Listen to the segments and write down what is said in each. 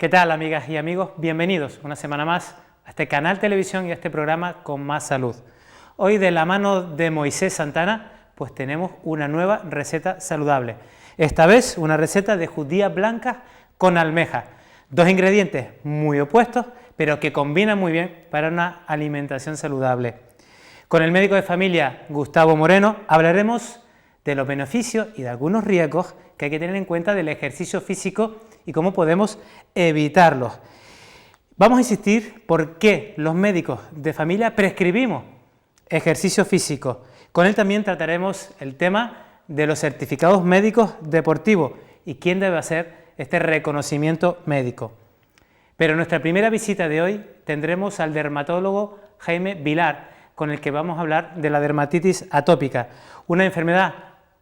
¿Qué tal, amigas y amigos? Bienvenidos una semana más a este canal televisión y a este programa Con Más Salud. Hoy, de la mano de Moisés Santana, pues tenemos una nueva receta saludable. Esta vez una receta de judías blancas con almejas. Dos ingredientes muy opuestos, pero que combinan muy bien para una alimentación saludable. Con el médico de familia Gustavo Moreno hablaremos de los beneficios y de algunos riesgos que hay que tener en cuenta del ejercicio físico y cómo podemos evitarlos. Vamos a insistir por qué los médicos de familia prescribimos ejercicio físico. Con él también trataremos el tema de los certificados médicos deportivos y quién debe hacer este reconocimiento médico. Pero en nuestra primera visita de hoy tendremos al dermatólogo Jaime Vilar, con el que vamos a hablar de la dermatitis atópica, una enfermedad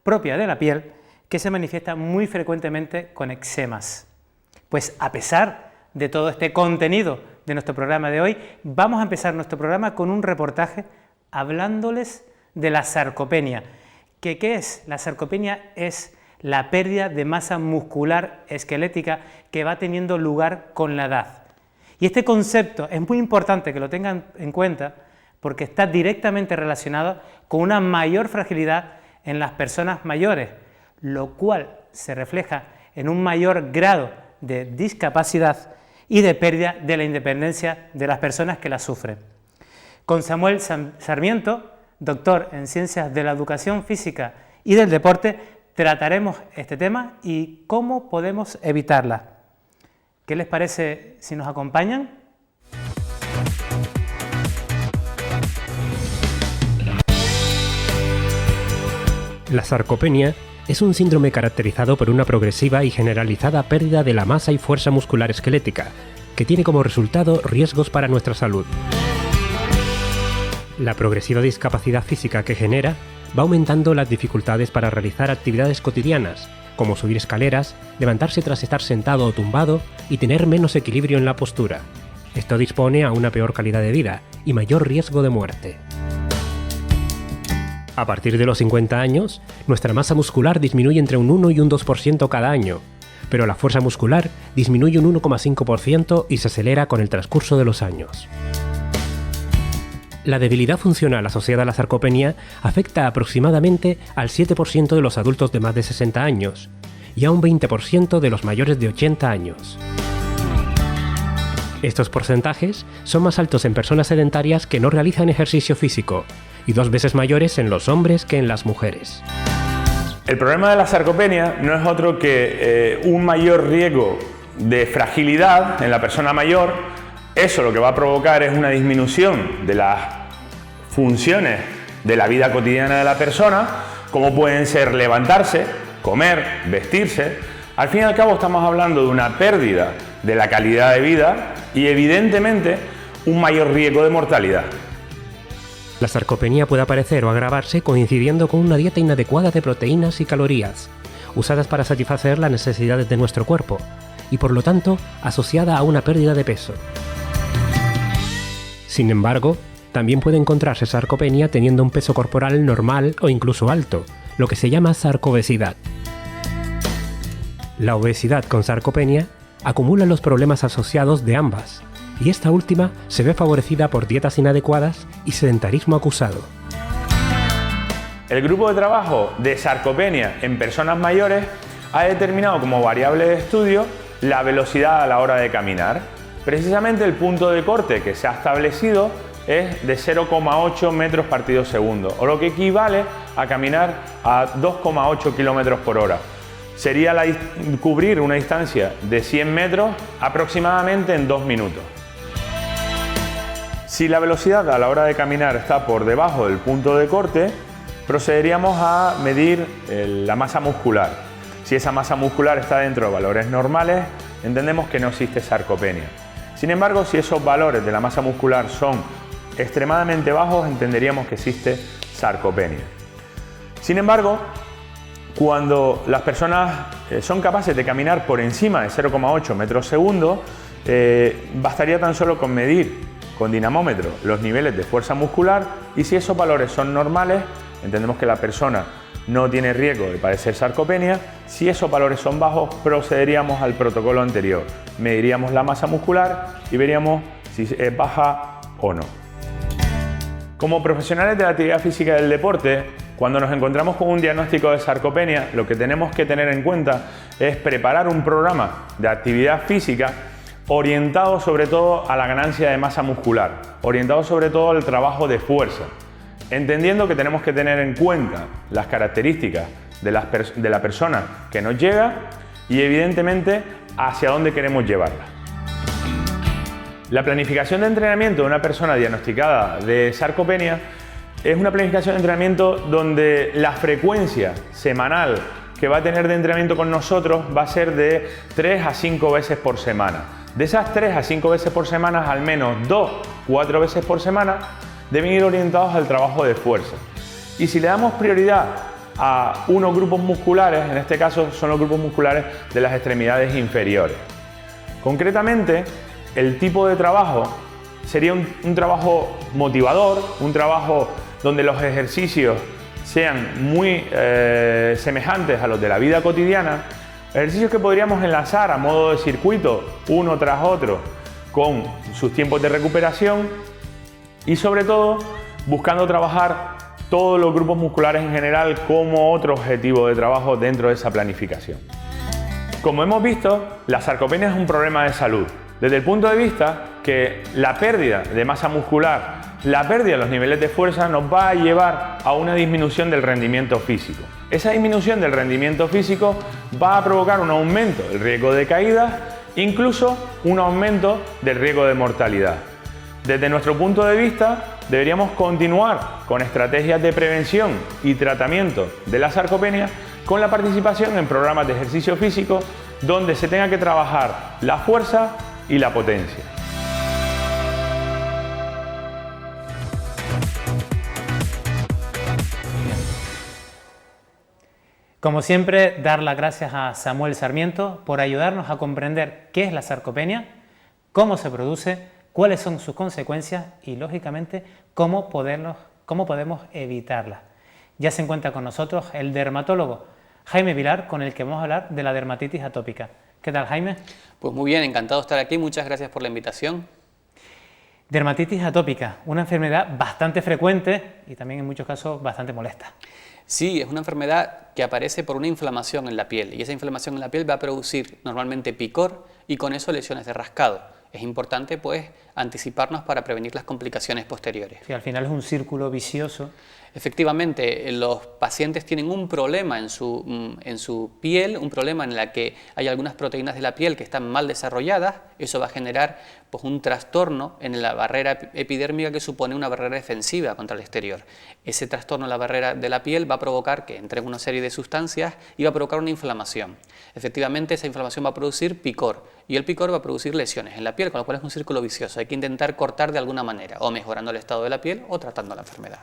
propia de la piel que se manifiesta muy frecuentemente con eczemas. Pues a pesar de todo este contenido de nuestro programa de hoy, vamos a empezar nuestro programa con un reportaje hablándoles de la sarcopenia. ¿Qué es? La sarcopenia es la pérdida de masa muscular esquelética que va teniendo lugar con la edad. Y este concepto es muy importante que lo tengan en cuenta porque está directamente relacionado con una mayor fragilidad en las personas mayores, lo cual se refleja en un mayor grado de discapacidad y de pérdida de la independencia de las personas que la sufren. Con Samuel Sarmiento, doctor en Ciencias de la Educación Física y del Deporte, trataremos este tema y cómo podemos evitarla. ¿Qué les parece si nos acompañan? La sarcopenia es un síndrome caracterizado por una progresiva y generalizada pérdida de la masa y fuerza muscular esquelética, que tiene como resultado riesgos para nuestra salud. La progresiva discapacidad física que genera va aumentando las dificultades para realizar actividades cotidianas, como subir escaleras, levantarse tras estar sentado o tumbado y tener menos equilibrio en la postura. Esto dispone a una peor calidad de vida y mayor riesgo de muerte. A partir de los 50 años, nuestra masa muscular disminuye entre un 1 y un 2% cada año, pero la fuerza muscular disminuye un 1,5% y se acelera con el transcurso de los años. La debilidad funcional asociada a la sarcopenia afecta aproximadamente al 7% de los adultos de más de 60 años y a un 20% de los mayores de 80 años. Estos porcentajes son más altos en personas sedentarias que no realizan ejercicio físico y 2 veces mayores en los hombres que en las mujeres. El problema de la sarcopenia no es otro que un mayor riesgo de fragilidad en la persona mayor. Eso lo que va a provocar es una disminución de las funciones de la vida cotidiana de la persona, como pueden ser levantarse, comer, vestirse. Al fin y al cabo estamos hablando de una pérdida de la calidad de vida y evidentemente un mayor riesgo de mortalidad. La sarcopenia puede aparecer o agravarse coincidiendo con una dieta inadecuada de proteínas y calorías, usadas para satisfacer las necesidades de nuestro cuerpo, y por lo tanto asociada a una pérdida de peso. Sin embargo, también puede encontrarse sarcopenia teniendo un peso corporal normal o incluso alto, lo que se llama sarcobesidad. La obesidad con sarcopenia acumula los problemas asociados de ambas, y esta última se ve favorecida por dietas inadecuadas y sedentarismo acusado. El grupo de trabajo de sarcopenia en personas mayores ha determinado como variable de estudio la velocidad a la hora de caminar. Precisamente el punto de corte que se ha establecido es de 0,8 metros partido segundo, o lo que equivale a caminar a 2,8 kilómetros por hora. Sería cubrir una distancia de 100 metros aproximadamente en 2 minutos. Si la velocidad a la hora de caminar está por debajo del punto de corte, procederíamos a medir la masa muscular. Si esa masa muscular está dentro de valores normales, entendemos que no existe sarcopenia. Sin embargo, si esos valores de la masa muscular son extremadamente bajos, entenderíamos que existe sarcopenia. Sin embargo, cuando las personas son capaces de caminar por encima de 0,8 metros segundo, bastaría tan solo con medir con dinamómetro los niveles de fuerza muscular y si esos valores son normales, entendemos que la persona no tiene riesgo de padecer sarcopenia. Si esos valores son bajos, procederíamos al protocolo anterior. Mediríamos la masa muscular y veríamos si es baja o no. Como profesionales de la actividad física y del deporte, cuando nos encontramos con un diagnóstico de sarcopenia, lo que tenemos que tener en cuenta es preparar un programa de actividad física orientado sobre todo a la ganancia de masa muscular, orientado sobre todo al trabajo de fuerza, entendiendo que tenemos que tener en cuenta las características de la persona que nos llega y evidentemente hacia dónde queremos llevarla. La planificación de entrenamiento de una persona diagnosticada de sarcopenia es una planificación de entrenamiento donde la frecuencia semanal que va a tener de entrenamiento con nosotros va a ser de 3 a 5 veces por semana. De esas 3 a 5 veces por semana, al menos 2-4 veces por semana deben ir orientados al trabajo de fuerza. Y si le damos prioridad a unos grupos musculares, en este caso son los grupos musculares de las extremidades inferiores. Concretamente, el tipo de trabajo sería un trabajo motivador, un trabajo donde los ejercicios sean muy semejantes a los de la vida cotidiana, ejercicios que podríamos enlazar a modo de circuito uno tras otro con sus tiempos de recuperación y sobre todo buscando trabajar todos los grupos musculares en general como otro objetivo de trabajo dentro de esa planificación. Como hemos visto, la sarcopenia es un problema de salud, desde el punto de vista que la pérdida de masa muscular, la pérdida de los niveles de fuerza nos va a llevar a una disminución del rendimiento físico. Esa disminución del rendimiento físico va a provocar un aumento del riesgo de caída, incluso un aumento del riesgo de mortalidad. Desde nuestro punto de vista, deberíamos continuar con estrategias de prevención y tratamiento de la sarcopenia con la participación en programas de ejercicio físico donde se tenga que trabajar la fuerza y la potencia. Como siempre, dar las gracias a Samuel Sarmiento por ayudarnos a comprender qué es la sarcopenia, cómo se produce, cuáles son sus consecuencias y, lógicamente, cómo podemos evitarla. Ya se encuentra con nosotros el dermatólogo Jaime Vilar, con el que vamos a hablar de la dermatitis atópica. ¿Qué tal, Jaime? Pues muy bien, encantado de estar aquí, muchas gracias por la invitación. Dermatitis atópica, una enfermedad bastante frecuente y también en muchos casos bastante molesta. Sí, es una enfermedad que aparece por una inflamación en la piel y esa inflamación en la piel va a producir normalmente picor y con eso lesiones de rascado. Es importante pues anticiparnos para prevenir las complicaciones posteriores. Sí, al final es un círculo vicioso. Efectivamente, los pacientes tienen un problema en su piel, un problema en el que hay algunas proteínas de la piel que están mal desarrolladas. Eso va a generar pues, un trastorno en la barrera epidérmica que supone una barrera defensiva contra el exterior. Ese trastorno en la barrera de la piel va a provocar que entre una serie de sustancias y va a provocar una inflamación. Efectivamente, esa inflamación va a producir picor y el picor va a producir lesiones en la piel, con lo cual es un círculo vicioso. Hay que intentar cortar de alguna manera, o mejorando el estado de la piel o tratando la enfermedad.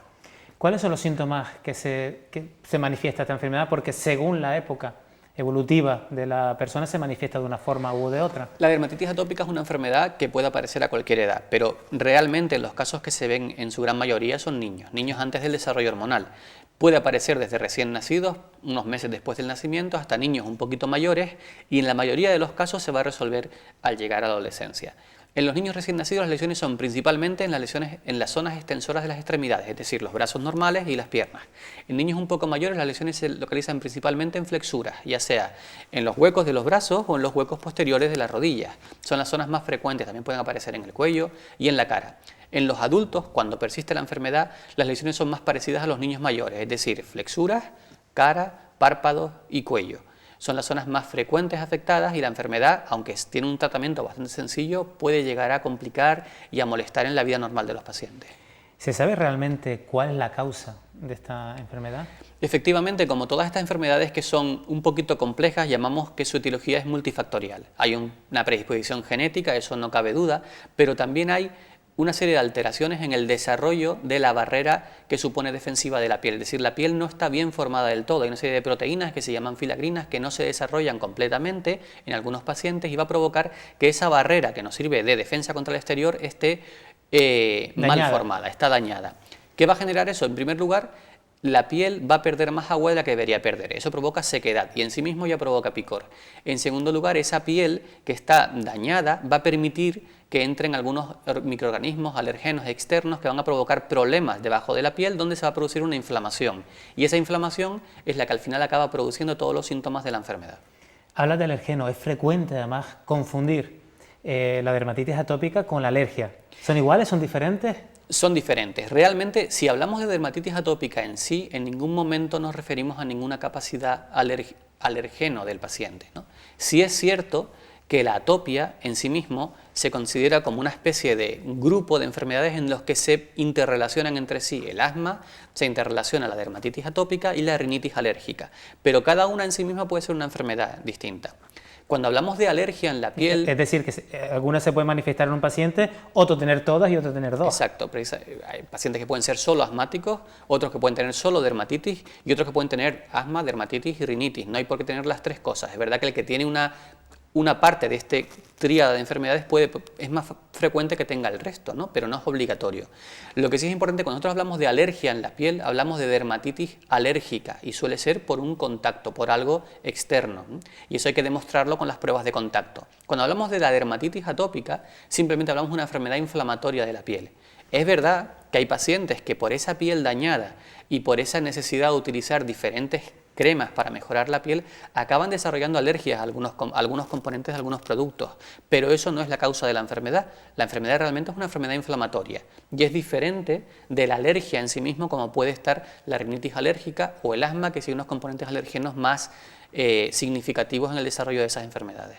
¿Cuáles son los síntomas que se manifiesta esta enfermedad? Porque según la época evolutiva de la persona se manifiesta de una forma u de otra. La dermatitis atópica es una enfermedad que puede aparecer a cualquier edad, pero realmente los casos que se ven en su gran mayoría son niños antes del desarrollo hormonal. Puede aparecer desde recién nacidos, unos meses después del nacimiento, hasta niños un poquito mayores y en la mayoría de los casos se va a resolver al llegar a la adolescencia. En los niños recién nacidos las lesiones son principalmente en las zonas extensoras de las extremidades, es decir, los brazos normales y las piernas. En niños un poco mayores las lesiones se localizan principalmente en flexuras, ya sea en los huecos de los brazos o en los huecos posteriores de las rodillas. Son las zonas más frecuentes, también pueden aparecer en el cuello y en la cara. En los adultos, cuando persiste la enfermedad, las lesiones son más parecidas a los niños mayores, es decir, flexuras, cara, párpados y cuello. Son las zonas más frecuentes afectadas y la enfermedad, aunque tiene un tratamiento bastante sencillo, puede llegar a complicar y a molestar en la vida normal de los pacientes. ¿Se sabe realmente cuál es la causa de esta enfermedad? Efectivamente, como todas estas enfermedades que son un poquito complejas, llamamos que su etiología es multifactorial. Hay una predisposición genética, eso no cabe duda, pero también hay una serie de alteraciones en el desarrollo de la barrera que supone defensiva de la piel. Es decir, la piel no está bien formada del todo. Hay una serie de proteínas que se llaman filagrinas que no se desarrollan completamente en algunos pacientes y va a provocar que esa barrera que nos sirve de defensa contra el exterior esté mal formada, está dañada. ¿Qué va a generar eso? En primer lugar, la piel va a perder más agua de la que debería perder. Eso provoca sequedad y en sí mismo ya provoca picor. En segundo lugar, esa piel que está dañada va a permitir que entren algunos microorganismos alergenos externos que van a provocar problemas debajo de la piel, donde se va a producir una inflamación. Y esa inflamación es la que al final acaba produciendo todos los síntomas de la enfermedad. Hablas de alergeno, es frecuente además confundir la dermatitis atópica con la alergia. ¿Son iguales, son diferentes? Son diferentes. Realmente, si hablamos de dermatitis atópica en sí, en ningún momento nos referimos a ninguna capacidad alergeno del paciente, ¿no? Sí es cierto que la atopia en sí mismo se considera como una especie de grupo de enfermedades en los que se interrelacionan entre sí. El asma se interrelaciona a la dermatitis atópica y la rinitis alérgica, pero cada una en sí misma puede ser una enfermedad distinta. Cuando hablamos de alergia en la piel... Es decir, que algunas se pueden manifestar en un paciente, otro tener todas y otro tener dos. Exacto, hay pacientes que pueden ser solo asmáticos, otros que pueden tener solo dermatitis y otros que pueden tener asma, dermatitis y rinitis. No hay por qué tener las tres cosas. Es verdad que el que tiene una parte de este tríada de enfermedades es más frecuente que tenga el resto, ¿no? Pero no es obligatorio. Lo que sí es importante, cuando nosotros hablamos de alergia en la piel, hablamos de dermatitis alérgica y suele ser por un contacto, por algo externo, ¿no? Y eso hay que demostrarlo con las pruebas de contacto. Cuando hablamos de la dermatitis atópica, simplemente hablamos de una enfermedad inflamatoria de la piel. Es verdad que hay pacientes que por esa piel dañada y por esa necesidad de utilizar diferentes cremas para mejorar la piel, acaban desarrollando alergias a algunos componentes de algunos productos, pero eso no es la causa de la enfermedad. La enfermedad realmente es una enfermedad inflamatoria y es diferente de la alergia en sí mismo, como puede estar la rinitis alérgica o el asma, que son unos componentes alergenos más significativos en el desarrollo de esas enfermedades.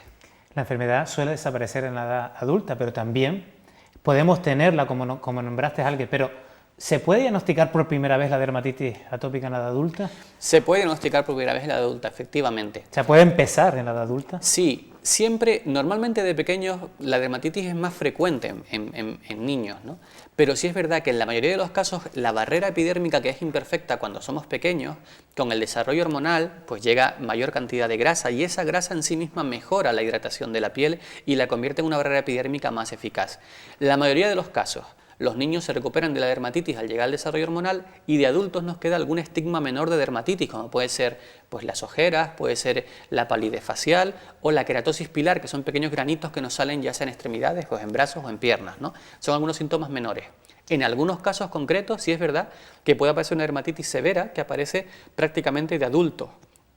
La enfermedad suele desaparecer en la edad adulta, pero también podemos tenerla, como nombraste a alguien, pero ¿se puede diagnosticar por primera vez la dermatitis atópica en la edad adulta? Se puede diagnosticar por primera vez en la edad adulta, efectivamente. ¿Se puede empezar en la edad adulta? Sí, siempre, normalmente de pequeños la dermatitis es más frecuente en niños, ¿no? Pero sí es verdad que en la mayoría de los casos la barrera epidérmica, que es imperfecta cuando somos pequeños, con el desarrollo hormonal pues llega mayor cantidad de grasa y esa grasa en sí misma mejora la hidratación de la piel y la convierte en una barrera epidérmica más eficaz. La mayoría de los casos, los niños se recuperan de la dermatitis al llegar al desarrollo hormonal y de adultos nos queda algún estigma menor de dermatitis, como puede ser pues, las ojeras, puede ser la palidez facial o la queratosis pilar, que son pequeños granitos que nos salen ya sea en extremidades o en brazos o en piernas, ¿no? Son algunos síntomas menores. En algunos casos concretos sí es verdad que puede aparecer una dermatitis severa que aparece prácticamente de adultos.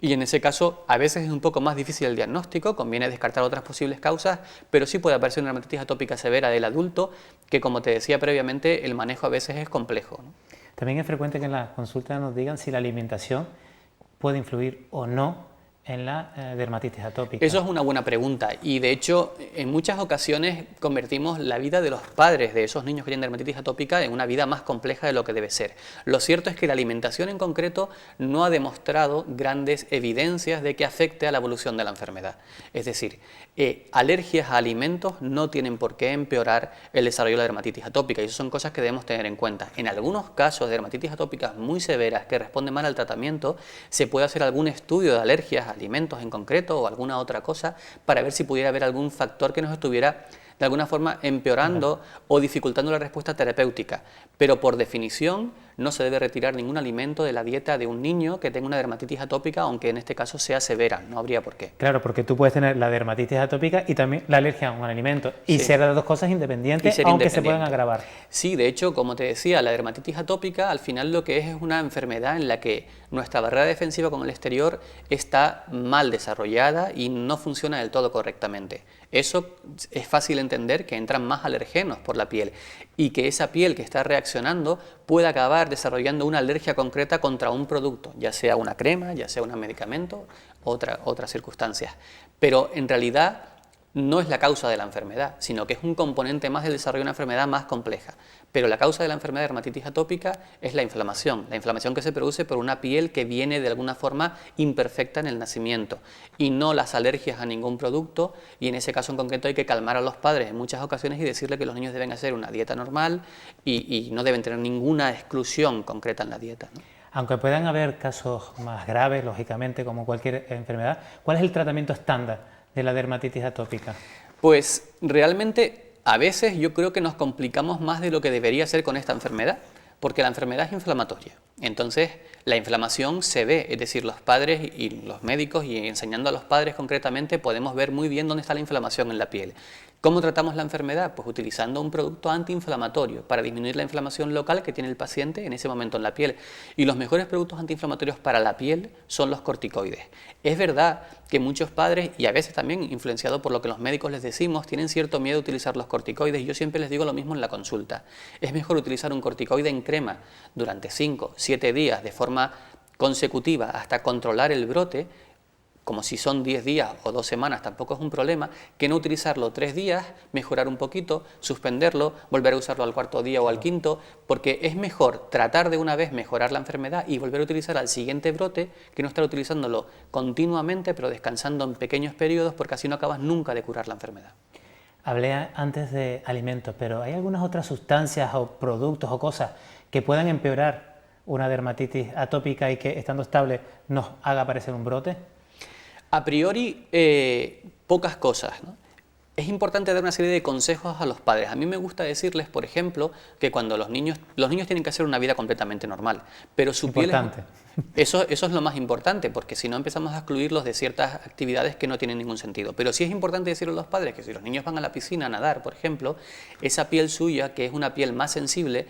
Y en ese caso a veces es un poco más difícil el diagnóstico, conviene descartar otras posibles causas, pero sí puede aparecer una dermatitis atópica severa del adulto, que como te decía previamente, el manejo a veces es complejo, ¿no? También es frecuente que en las consultas nos digan si la alimentación puede influir o no en la dermatitis atópica. Eso es una buena pregunta y de hecho en muchas ocasiones convertimos la vida de los padres de esos niños que tienen dermatitis atópica en una vida más compleja de lo que debe ser. Lo cierto es que la alimentación en concreto no ha demostrado grandes evidencias de que afecte a la evolución de la enfermedad. Es decir, alergias a alimentos no tienen por qué empeorar el desarrollo de la dermatitis atópica y eso son cosas que debemos tener en cuenta. En algunos casos de dermatitis atópicas muy severas que responden mal al tratamiento, se puede hacer algún estudio de alergias a alimentos en concreto o alguna otra cosa para ver si pudiera haber algún factor que nos estuviera de alguna forma empeorando o dificultando la respuesta terapéutica. Pero por definición no se debe retirar ningún alimento de la dieta de un niño que tenga una dermatitis atópica, aunque en este caso sea severa, no habría por qué. Claro, porque tú puedes tener la dermatitis atópica y también la alergia a un alimento y ser las dos cosas independientes, aunque se puedan agravar. Sí, de hecho, como te decía, la dermatitis atópica al final lo que es una enfermedad en la que nuestra barrera defensiva con el exterior está mal desarrollada y no funciona del todo correctamente. Eso es fácil entender, que entran más alergenos por la piel y que esa piel que está reaccionando puede acabar desarrollando una alergia concreta contra un producto, ya sea una crema, ya sea un medicamento, otras circunstancias. Pero en realidad no es la causa de la enfermedad, sino que es un componente más del desarrollo de una enfermedad más compleja. Pero la causa de la enfermedad de dermatitis atópica es la inflamación que se produce por una piel que viene de alguna forma imperfecta en el nacimiento y no las alergias a ningún producto, y en ese caso en concreto hay que calmar a los padres en muchas ocasiones y decirle que los niños deben hacer una dieta normal y no deben tener ninguna exclusión concreta en la dieta, ¿no? Aunque puedan haber casos más graves, lógicamente, como cualquier enfermedad, ¿cuál es el tratamiento estándar de la dermatitis atópica? Pues realmente a veces yo creo que nos complicamos más de lo que debería ser con esta enfermedad, Porque la enfermedad es inflamatoria. Entonces, la inflamación se ve, es decir, los padres y los médicos, y enseñando a los padres concretamente, podemos ver muy bien dónde está la inflamación en la piel. ¿Cómo tratamos la enfermedad? Pues utilizando un producto antiinflamatorio para disminuir la inflamación local que tiene el paciente en ese momento en la piel. Y los mejores productos antiinflamatorios para la piel son los corticoides. Es verdad que muchos padres, y a veces también influenciados por lo que los médicos les decimos, tienen cierto miedo a utilizar los corticoides, y yo siempre les digo lo mismo en la consulta. Es mejor utilizar un corticoide en crema durante 5, 7 días de forma consecutiva hasta controlar el brote, como si son 10 días o 2 semanas, tampoco es un problema, que no utilizarlo 3 días, mejorar un poquito, suspenderlo, volver a usarlo al cuarto día o al quinto, porque es mejor tratar de una vez mejorar la enfermedad y volver a utilizar al siguiente brote que no estar utilizándolo continuamente, pero descansando en pequeños periodos, porque así no acabas nunca de curar la enfermedad. Hablé antes de alimentos, pero ¿hay algunas otras sustancias o productos o cosas que puedan empeorar una dermatitis atópica y que, estando estable, nos haga aparecer un brote? A priori, pocas cosas, ¿no? Es importante dar una serie de consejos a los padres. A mí me gusta decirles, por ejemplo, que cuando los niños tienen que hacer una vida completamente normal, pero su piel eso es lo más importante, porque si no empezamos a excluirlos de ciertas actividades que no tienen ningún sentido. Pero sí es importante decirle a los padres que si los niños van a la piscina a nadar, por ejemplo, esa piel suya, que es una piel más sensible,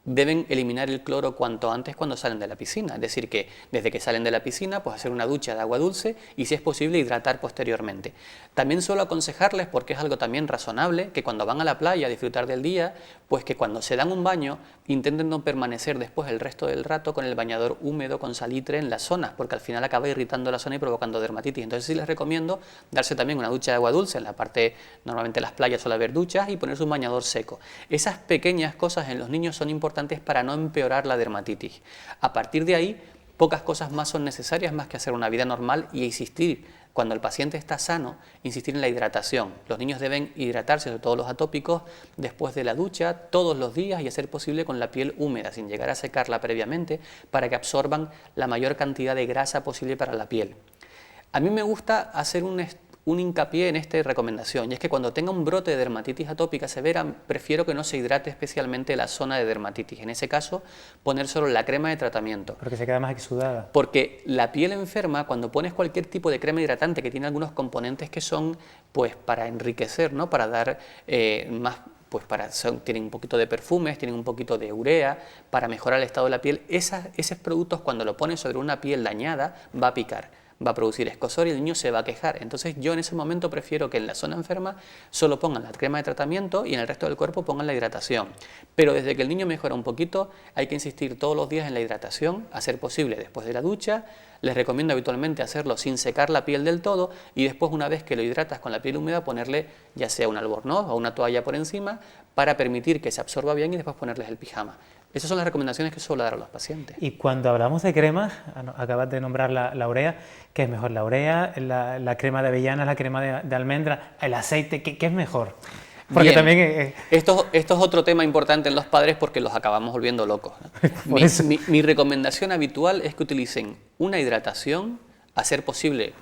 deben eliminar el cloro cuanto antes cuando salen de la piscina, es decir, que desde que salen de la piscina, pues hacer una ducha de agua dulce y, si es posible, hidratar posteriormente. También suelo aconsejarles, porque es algo también razonable, que cuando van a la playa a disfrutar del día, pues que cuando se dan un baño intenten no permanecer después el resto del rato con el bañador húmedo con salitre en las zonas, porque al final acaba irritando la zona y provocando dermatitis. Entonces sí les recomiendo darse también una ducha de agua dulce en la parte, normalmente en las playas suele haber duchas, y ponerse un bañador seco. Esas pequeñas cosas en los niños son importantes para no empeorar la dermatitis. A partir de ahí, pocas cosas más son necesarias, más que hacer una vida normal y insistir, cuando el paciente está sano, insistir en la hidratación. Los niños deben hidratarse, sobre todo los atópicos, después de la ducha, todos los días, y a ser posible con la piel húmeda, sin llegar a secarla previamente, para que absorban la mayor cantidad de grasa posible para la piel. A mí me gusta hacer un hincapié en esta recomendación, y es que cuando tenga un brote de dermatitis atópica severa, prefiero que no se hidrate especialmente la zona de dermatitis. En ese caso, poner solo la crema de tratamiento. Porque se queda más exudada. Porque la piel enferma, cuando pones cualquier tipo de crema hidratante que tiene algunos componentes que son, pues, para enriquecer, ¿no? Para dar más, pues tienen un poquito de perfumes, tienen un poquito de urea, para mejorar el estado de la piel. Esos productos, cuando lo pones sobre una piel dañada, va a picar, va a producir escozor y el niño se va a quejar. Entonces yo en ese momento prefiero que en la zona enferma solo pongan la crema de tratamiento y en el resto del cuerpo pongan la hidratación. Pero desde que el niño mejora un poquito, hay que insistir todos los días en la hidratación, a ser posible después de la ducha. Les recomiendo habitualmente hacerlo sin secar la piel del todo, y después, una vez que lo hidratas con la piel húmeda, ponerle ya sea un albornoz o una toalla por encima para permitir que se absorba bien, y después ponerles el pijama. Esas son las recomendaciones que suelo dar a los pacientes. Y cuando hablamos de cremas, acabas de nombrar la urea, ¿qué es mejor? ¿La urea, la crema de avellanas, la crema de almendra, el aceite? ¿Qué es mejor? Porque bien, también esto es otro tema importante en los padres, porque los acabamos volviendo locos, ¿no? Mi recomendación habitual es que utilicen una hidratación, a ser posible.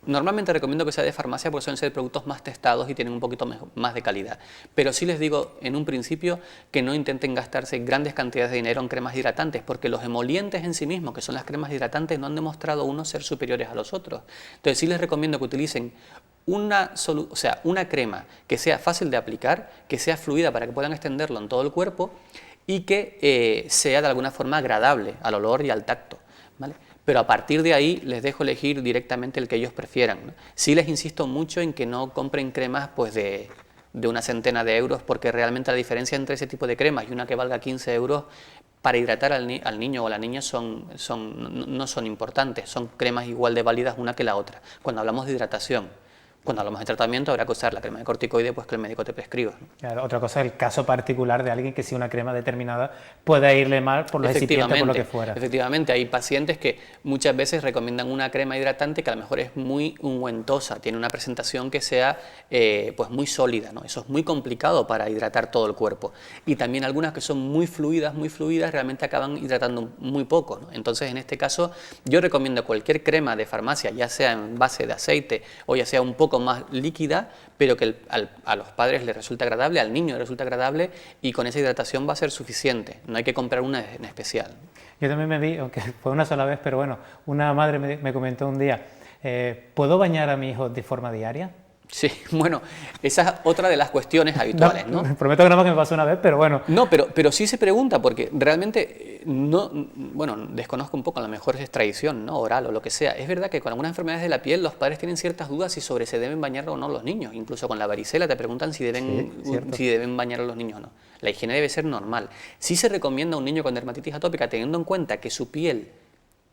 Normalmente recomiendo que sea de farmacia, porque suelen ser productos más testados y tienen un poquito más de calidad. Pero sí les digo en un principio que no intenten gastarse grandes cantidades de dinero en cremas hidratantes, porque los emolientes en sí mismos, que son las cremas hidratantes, no han demostrado unos ser superiores a los otros. Entonces sí les recomiendo que utilicen una crema que sea fácil de aplicar, que sea fluida para que puedan extenderlo en todo el cuerpo, y que sea de alguna forma agradable al olor y al tacto, ¿vale? Pero a partir de ahí les dejo elegir directamente el que ellos prefieran, ¿no? Sí les insisto mucho en que no compren cremas, pues, de una centena de euros, porque realmente la diferencia entre ese tipo de cremas y una que valga 15 euros para hidratar al niño o a la niña no son importantes. Son cremas igual de válidas una que la otra, cuando hablamos de hidratación. Cuando hablamos de tratamiento, habrá que usar la crema de corticoide, pues, que el médico te prescriba, ¿no? Claro, otra cosa es el caso particular de alguien que, si una crema determinada pueda irle mal por los excipientes, por lo que fuera. Efectivamente, hay pacientes que muchas veces recomiendan una crema hidratante que a lo mejor es muy ungüentosa, tiene una presentación que sea pues muy sólida, ¿no? Eso es muy complicado para hidratar todo el cuerpo. Y también algunas que son muy fluidas, realmente acaban hidratando muy poco, ¿no? Entonces, en este caso, yo recomiendo cualquier crema de farmacia, ya sea en base de aceite o ya sea un poco poco más líquida, pero que a los padres les resulta agradable, al niño le resulta agradable, y con esa hidratación va a ser suficiente. No hay que comprar una en especial. Yo también me vi, aunque fue una sola vez, pero bueno, una madre me comentó un día, ¿puedo bañar a mi hijo de forma diaria? Sí, bueno, esa es otra de las cuestiones habituales, ¿no? Prometo que nada más que me pasó una vez, pero bueno. No, pero sí se pregunta, porque realmente, bueno, desconozco un poco, a lo mejor es tradición, ¿no? Oral o lo que sea. Es verdad que con algunas enfermedades de la piel los padres tienen ciertas dudas si sobre se deben bañar o no los niños. Incluso con la varicela te preguntan si deben bañar a los niños o no. La higiene debe ser normal. Sí se recomienda a un niño con dermatitis atópica, teniendo en cuenta que su piel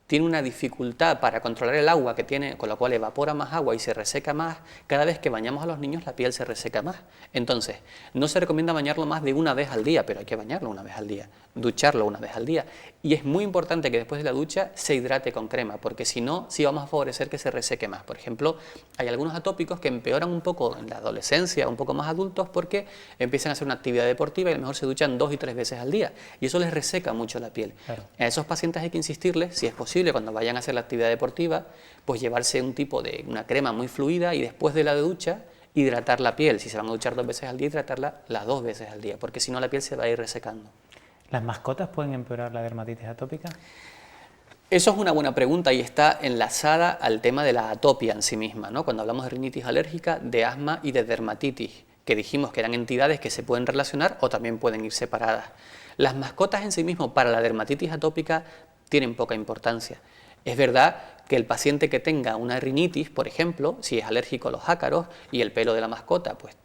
tiene una dificultad para controlar el agua que tiene, con lo cual evapora más agua y se reseca más. Cada vez que bañamos a los niños la piel se reseca más. Entonces, no se recomienda bañarlo más de una vez al día, pero hay que bañarlo una vez al día, ducharlo una vez al día. Y es muy importante que después de la ducha se hidrate con crema, porque si no, sí vamos a favorecer que se reseque más. Por ejemplo, hay algunos atópicos que empeoran un poco en la adolescencia, un poco más adultos, porque empiezan a hacer una actividad deportiva y a lo mejor se duchan 2 y 3 veces al día. Y eso les reseca mucho la piel. Claro. A esos pacientes hay que insistirles, si es posible, cuando vayan a hacer la actividad deportiva, pues llevarse un tipo de una crema muy fluida y después de la ducha hidratar la piel. Si se van a duchar 2 veces al día, hidratarla las 2 veces al día, porque si no la piel se va a ir resecando. ¿Las mascotas pueden empeorar la dermatitis atópica? Eso es una buena pregunta y está enlazada al tema de la atopia en sí misma, ¿no? Cuando hablamos de rinitis alérgica, de asma y de dermatitis, que dijimos que eran entidades que se pueden relacionar o también pueden ir separadas. Las mascotas en sí mismas para la dermatitis atópica tienen poca importancia. Es verdad que el paciente que tenga una rinitis, por ejemplo, si es alérgico a los ácaros y el pelo de la mascota pues,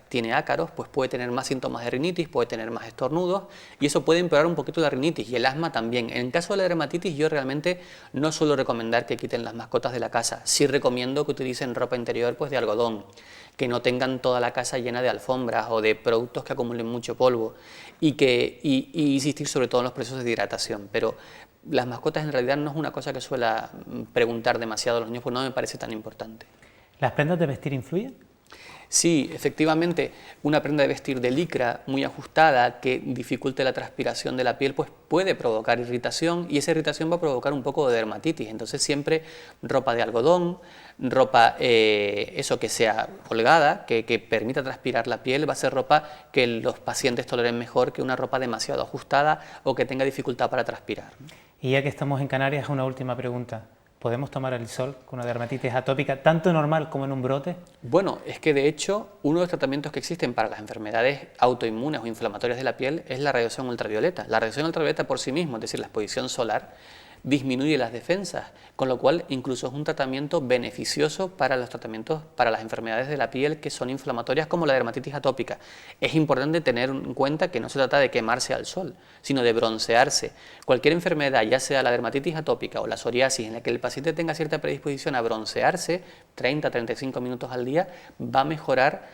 tiene ácaros, pues puede tener más síntomas de rinitis, puede tener más estornudos y eso puede empeorar un poquito la rinitis y el asma también. En el caso de la dermatitis yo realmente no suelo recomendar que quiten las mascotas de la casa. Sí recomiendo que utilicen ropa interior pues, de algodón, que no tengan toda la casa llena de alfombras o de productos que acumulen mucho polvo y insistir sobre todo en los procesos de hidratación. Pero las mascotas en realidad no es una cosa que suela preguntar demasiado a los niños, porque no me parece tan importante. ¿Las prendas de vestir influyen? Sí, efectivamente, una prenda de vestir de licra muy ajustada que dificulte la transpiración de la piel pues puede provocar irritación y esa irritación va a provocar un poco de dermatitis. Entonces siempre ropa de algodón, ropa eso que sea holgada, que permita transpirar la piel, va a ser ropa que los pacientes toleren mejor que una ropa demasiado ajustada o que tenga dificultad para transpirar. Y ya que estamos en Canarias, una última pregunta. ¿Podemos tomar el sol con una dermatitis atópica, tanto normal como en un brote? Bueno, es que de hecho uno de los tratamientos que existen para las enfermedades autoinmunes o inflamatorias de la piel es la radiación ultravioleta. La radiación ultravioleta por sí misma, es decir, la exposición solar, disminuye las defensas, con lo cual incluso es un tratamiento beneficioso para los tratamientos para las enfermedades de la piel que son inflamatorias como la dermatitis atópica. Es importante tener en cuenta que no se trata de quemarse al sol, sino de broncearse. Cualquier enfermedad, ya sea la dermatitis atópica o la psoriasis, en la que el paciente tenga cierta predisposición a broncearse 30-35 minutos al día, va a mejorar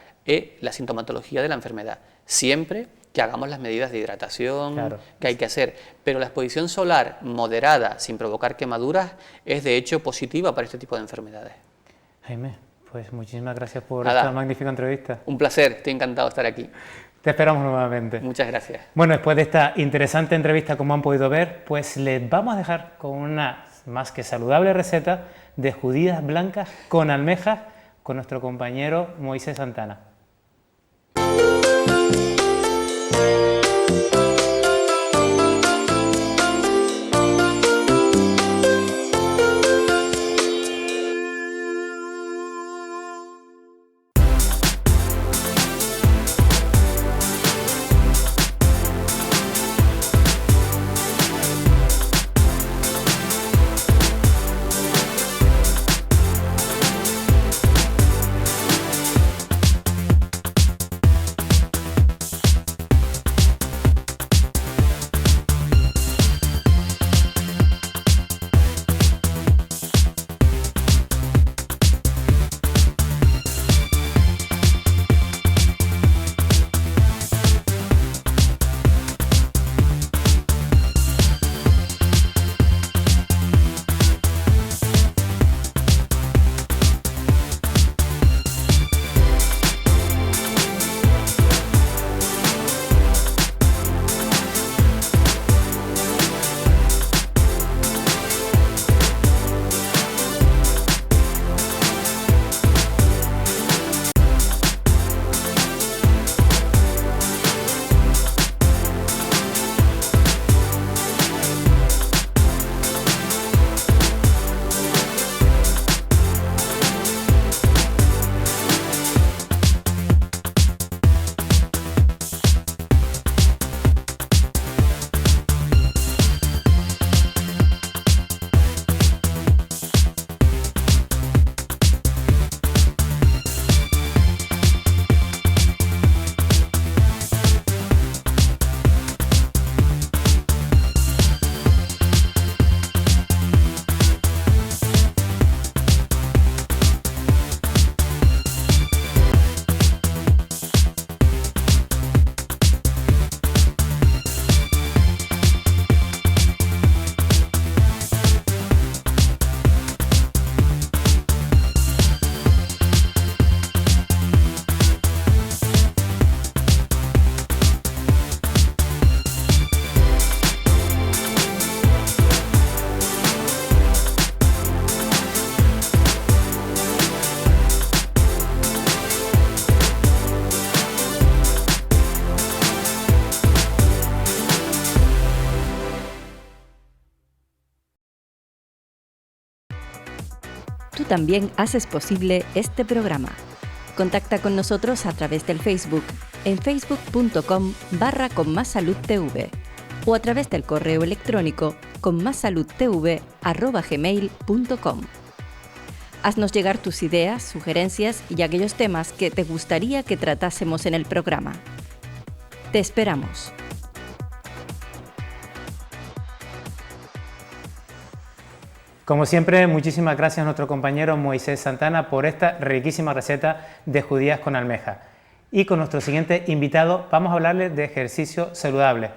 la sintomatología de la enfermedad. Siempre que hagamos las medidas de hidratación que hay que hacer, pero la exposición solar moderada sin provocar quemaduras es de hecho positiva para este tipo de enfermedades. Jaime, pues muchísimas gracias por esta magnífica entrevista. Un placer, estoy encantado de estar aquí. Te esperamos nuevamente. Muchas gracias. Bueno, después de esta interesante entrevista, como han podido ver, pues les vamos a dejar con una más que saludable receta de judías blancas con almejas con nuestro compañero Moisés Santana. tú también haces posible este programa. Contacta con nosotros a través del Facebook, en facebook.com/conmassaludtv o a través del correo electrónico conmassaludtv@gmail.com. Haznos llegar tus ideas, sugerencias y aquellos temas que te gustaría que tratásemos en el programa. Te esperamos. Como siempre, muchísimas gracias a nuestro compañero Moisés Santana por esta riquísima receta de judías con almeja. Y con nuestro siguiente invitado vamos a hablarles de ejercicio saludable.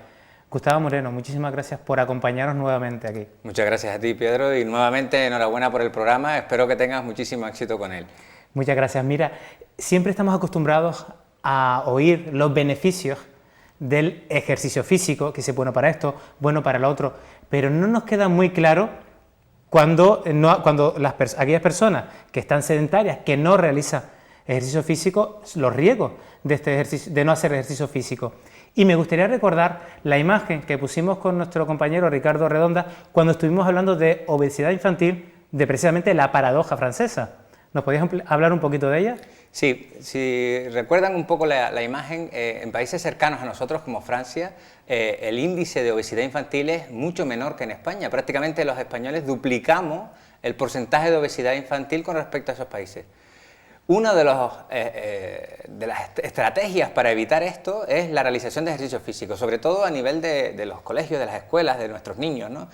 Gustavo Moreno, muchísimas gracias por acompañarnos nuevamente aquí. Muchas gracias a ti, Pedro, y nuevamente enhorabuena por el programa. Espero que tengas muchísimo éxito con él. Muchas gracias. Mira, siempre estamos acostumbrados a oír los beneficios del ejercicio físico, que es bueno para esto, bueno para lo otro, pero no nos queda muy claro cuando aquellas personas que están sedentarias, que no realizan ejercicio físico, los riesgos de no hacer ejercicio físico. Y me gustaría recordar la imagen que pusimos con nuestro compañero Ricardo Redonda cuando estuvimos hablando de obesidad infantil, de precisamente la paradoja francesa. ¿Nos podías hablar un poquito de ella? Sí, si recuerdan un poco la imagen, en países cercanos a nosotros como Francia, el índice de obesidad infantil es mucho menor que en España. Prácticamente los españoles duplicamos el porcentaje de obesidad infantil con respecto a esos países. Una de las estrategias para evitar esto es la realización de ejercicio físico, sobre todo a nivel de los colegios, de las escuelas, de nuestros niños, ¿no?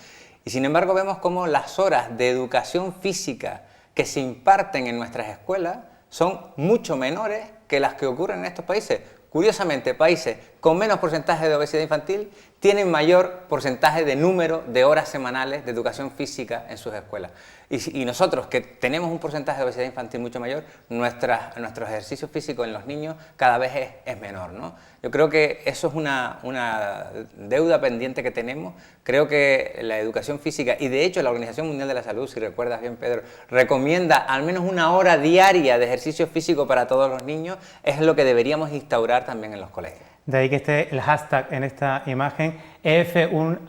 Y sin embargo vemos cómo las horas de educación física que se imparten en nuestras escuelas son mucho menores que las que ocurren en estos países. Curiosamente, países con menos porcentaje de obesidad infantil tienen mayor porcentaje de número de horas semanales de educación física en sus escuelas. Y nosotros, que tenemos un porcentaje de obesidad infantil mucho mayor, nuestros ejercicios físicos en los niños cada vez es menor, ¿no? Yo creo que eso es una deuda pendiente que tenemos. Creo que la educación física, y de hecho la Organización Mundial de la Salud, si recuerdas bien, Pedro, recomienda al menos una hora diaria de ejercicio físico para todos los niños, es lo que deberíamos instaurar también en los colegios. De ahí que esté el hashtag en esta imagen,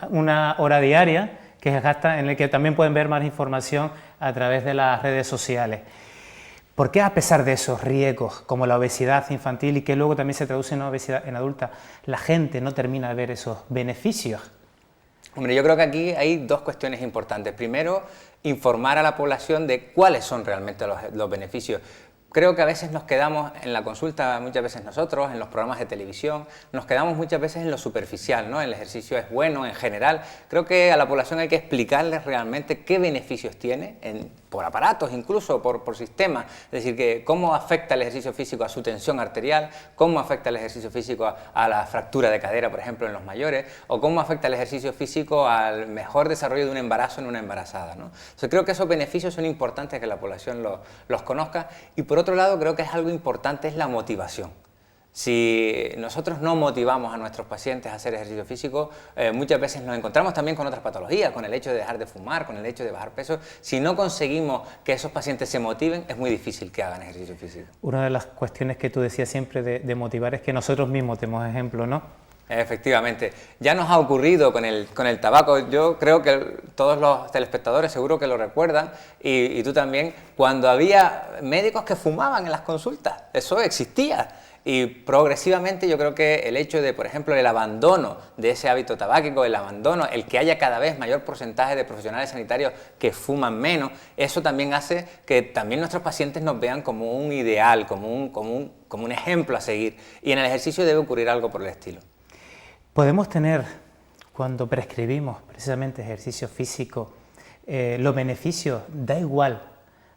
una hora diaria, que es el hashtag en el que también pueden ver más información a través de las redes sociales. ¿Por qué, a pesar de esos riesgos como la obesidad infantil y que luego también se traduce en obesidad en adulta, la gente no termina de ver esos beneficios? Hombre, yo creo que aquí hay dos cuestiones importantes. Primero, informar a la población de cuáles son realmente los beneficios. Creo que a veces nos quedamos en la consulta, muchas veces nosotros, en los programas de televisión, nos quedamos muchas veces en lo superficial, ¿no? El ejercicio es bueno en general. Creo que a la población hay que explicarles realmente qué beneficios tiene, por aparatos incluso, por sistemas. Es decir, que cómo afecta el ejercicio físico a su tensión arterial, cómo afecta el ejercicio físico a la fractura de cadera, por ejemplo, en los mayores, o cómo afecta el ejercicio físico al mejor desarrollo de un embarazo en una embarazada, ¿no? Entonces, creo que esos beneficios son importantes que la población los conozca. Y por otro lado, creo que es algo importante, es la motivación. Si nosotros no motivamos a nuestros pacientes a hacer ejercicio físico, muchas veces nos encontramos también con otras patologías, con el hecho de dejar de fumar, con el hecho de bajar peso. Si no conseguimos que esos pacientes se motiven, es muy difícil que hagan ejercicio físico. Una de las cuestiones que tú decías siempre de motivar es que nosotros mismos tenemos ejemplo, ¿no? Efectivamente. Ya nos ha ocurrido con el tabaco. Yo creo que todos los telespectadores seguro que lo recuerdan, y tú también, cuando había médicos que fumaban en las consultas. Eso existía. Y progresivamente yo creo que el hecho de, por ejemplo, el abandono de ese hábito tabáquico, el que haya cada vez mayor porcentaje de profesionales sanitarios que fuman menos, eso también hace que también nuestros pacientes nos vean como un ideal, como un ejemplo a seguir. Y en el ejercicio debe ocurrir algo por el estilo. Podemos tener, cuando prescribimos precisamente ejercicio físico, los beneficios, da igual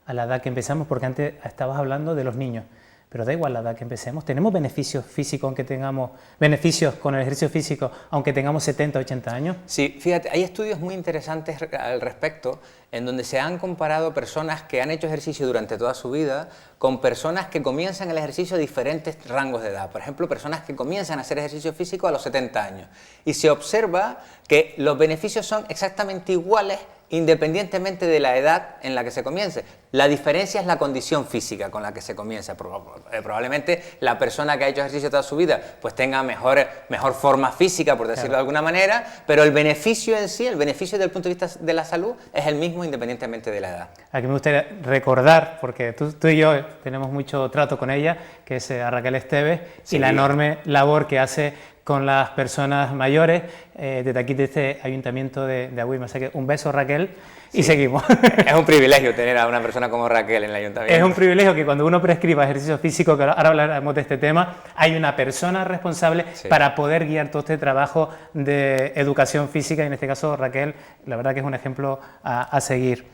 a la edad que empezamos, porque antes estabas hablando de los niños, pero da igual la edad que empecemos. ¿Tenemos beneficios físicos aunque tengamos beneficios con el ejercicio físico aunque tengamos 70, 80 años? Sí, fíjate, hay estudios muy interesantes al respecto, en donde se han comparado personas que han hecho ejercicio durante toda su vida con personas que comienzan el ejercicio a diferentes rangos de edad. Por ejemplo, personas que comienzan a hacer ejercicio físico a los 70 años. Y se observa que los beneficios son exactamente iguales independientemente de la edad en la que se comience. La diferencia es la condición física con la que se comienza. Probablemente la persona que ha hecho ejercicio toda su vida pues tenga mejor forma física, por decirlo de alguna manera, pero el beneficio en sí, el beneficio desde el punto de vista de la salud es el mismo independientemente de la edad. Aquí me gustaría recordar, porque tú y yo tenemos mucho trato con ella, que es a Raquel Esteves, Sí. y la enorme labor que hace con las personas mayores, desde aquí, de este ayuntamiento de Agüime. Así que un beso, Raquel, y seguimos. Es un privilegio tener a una persona como Raquel en el ayuntamiento. Es un privilegio que cuando uno prescriba ejercicio físico, que ahora hablaremos de este tema, hay una persona responsable para poder guiar todo este trabajo de educación física, y en este caso Raquel, la verdad que es un ejemplo a seguir.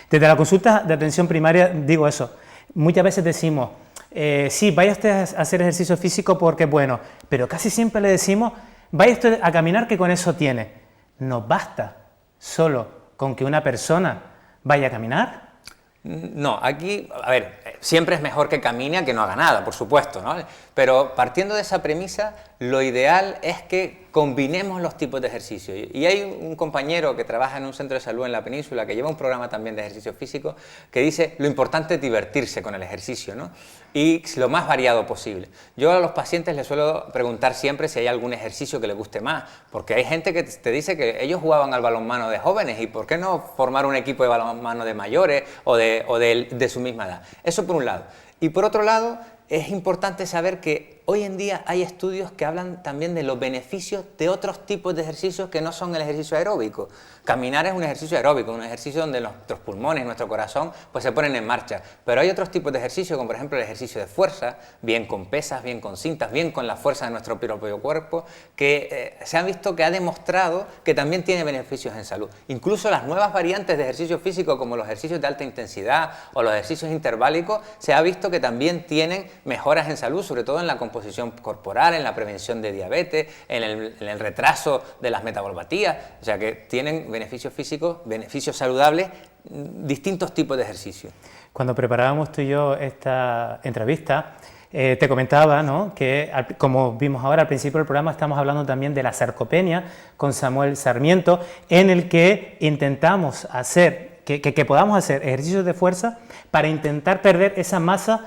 Desde la consulta de atención primaria digo eso, muchas veces decimos, sí, vaya usted a hacer ejercicio físico porque es bueno, pero casi siempre le decimos, vaya usted a caminar que con eso tiene. ¿Nos basta solo con que una persona vaya a caminar? No, aquí, a ver, siempre es mejor que camine a que no haga nada, por supuesto, ¿no? Pero partiendo de esa premisa, lo ideal es que combinemos los tipos de ejercicio. Y hay un compañero que trabaja en un centro de salud en la península, que lleva un programa también de ejercicio físico, que dice lo importante es divertirse con el ejercicio, ¿no? Y lo más variado posible. Yo a los pacientes les suelo preguntar siempre si hay algún ejercicio que les guste más, porque hay gente que te dice que ellos jugaban al balonmano de jóvenes, y ¿por qué no formar un equipo de balonmano de mayores o de su misma edad? Eso por un lado. Y por otro lado, es importante saber que hoy en día hay estudios que hablan también de los beneficios de otros tipos de ejercicios que no son el ejercicio aeróbico. Caminar es un ejercicio aeróbico, un ejercicio donde nuestros pulmones, nuestro corazón, pues se ponen en marcha. Pero hay otros tipos de ejercicios, como por ejemplo el ejercicio de fuerza, bien con pesas, bien con cintas, bien con la fuerza de nuestro propio cuerpo, que se ha visto que ha demostrado que también tiene beneficios en salud. Incluso las nuevas variantes de ejercicio físico, como los ejercicios de alta intensidad o los ejercicios interválicos, se ha visto que también tienen mejoras en salud, sobre todo en la composición corporal, en la prevención de diabetes, en el retraso de las metabolopatías, o sea que tienen beneficios físicos, beneficios saludables, distintos tipos de ejercicio. Cuando preparábamos tú y yo esta entrevista, te comentaba, ¿no?, que como vimos ahora al principio del programa, estamos hablando también de la sarcopenia con Samuel Sarmiento, en el que intentamos hacer, que podamos hacer ejercicios de fuerza para intentar perder esa masa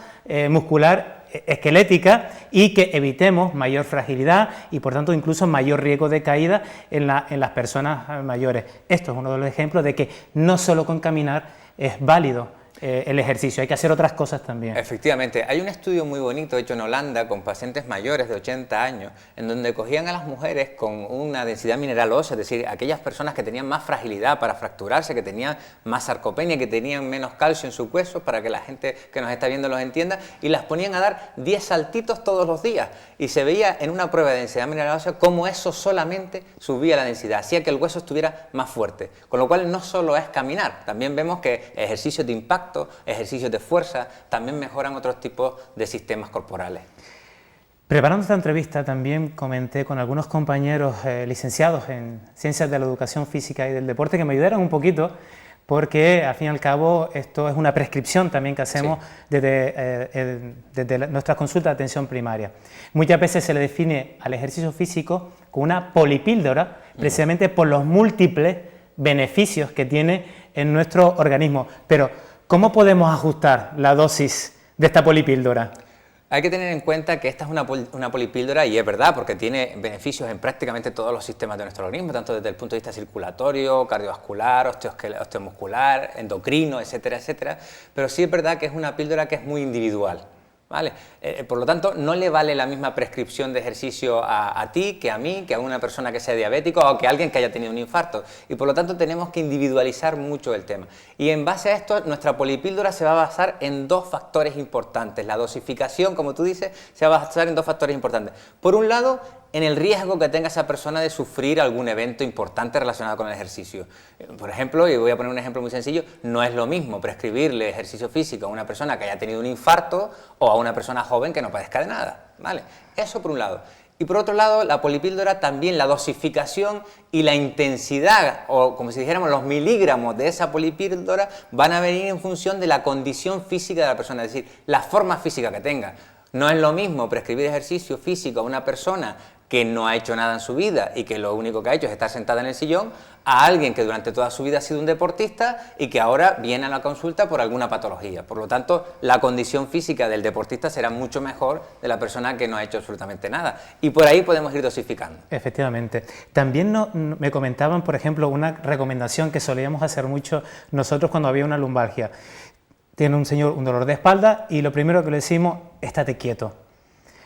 muscular esquelética y que evitemos mayor fragilidad y por tanto incluso mayor riesgo de caída en las personas mayores. Esto es uno de los ejemplos de que no solo con caminar es válido el ejercicio, hay que hacer otras cosas también. Efectivamente, hay un estudio muy bonito hecho en Holanda con pacientes mayores de 80 años, en donde cogían a las mujeres con una densidad mineral ósea, es decir, aquellas personas que tenían más fragilidad para fracturarse, que tenían más sarcopenia, que tenían menos calcio en sus huesos, para que la gente que nos está viendo los entienda, y las ponían a dar 10 saltitos todos los días, y se veía en una prueba de densidad mineral ósea cómo eso solamente subía la densidad, hacía que el hueso estuviera más fuerte, con lo cual no solo es caminar, también vemos que ejercicios de impacto, ejercicios de fuerza, también mejoran otros tipos de sistemas corporales. Preparando esta entrevista también comenté con algunos compañeros licenciados en Ciencias de la Educación Física y del Deporte que me ayudaron un poquito, porque al fin y al cabo esto es una prescripción también que hacemos desde nuestra consulta de atención primaria. Muchas veces se le define al ejercicio físico como una polipíldora, precisamente por los múltiples beneficios que tiene en nuestro organismo. Pero ¿cómo podemos ajustar la dosis de esta polipíldora? Hay que tener en cuenta que esta es una polipíldora, y es verdad, porque tiene beneficios en prácticamente todos los sistemas de nuestro organismo, tanto desde el punto de vista circulatorio, cardiovascular, osteomuscular, endocrino, etcétera, etcétera, pero sí es verdad que es una píldora que es muy individual. ¿Vale? Por lo tanto, no le vale la misma prescripción de ejercicio a ti, que a mí, que a una persona que sea diabético o que a alguien que haya tenido un infarto. Y por lo tanto tenemos que individualizar mucho el tema. Y en base a esto, nuestra polipíldora se va a basar en dos factores importantes. La dosificación, como tú dices, se va a basar en dos factores importantes. Por un lado, en el riesgo que tenga esa persona de sufrir algún evento importante relacionado con el ejercicio. Por ejemplo, y voy a poner un ejemplo muy sencillo, no es lo mismo prescribirle ejercicio físico a una persona que haya tenido un infarto o a una persona joven que no padezca de nada, ¿vale? Eso por un lado. Y por otro lado, la polipíldora también, la dosificación y la intensidad, o como si dijéramos los miligramos de esa polipíldora, van a venir en función de la condición física de la persona, es decir, la forma física que tenga. No es lo mismo prescribir ejercicio físico a una persona que no ha hecho nada en su vida y que lo único que ha hecho es estar sentada en el sillón, a alguien que durante toda su vida ha sido un deportista y que ahora viene a la consulta por alguna patología. Por lo tanto, la condición física del deportista será mucho mejor de la persona que no ha hecho absolutamente nada. Y por ahí podemos ir dosificando. Efectivamente. También me comentaban, por ejemplo, una recomendación que solíamos hacer mucho nosotros cuando había una lumbalgia. Tiene un señor un dolor de espalda y lo primero que le decimos, estate quieto.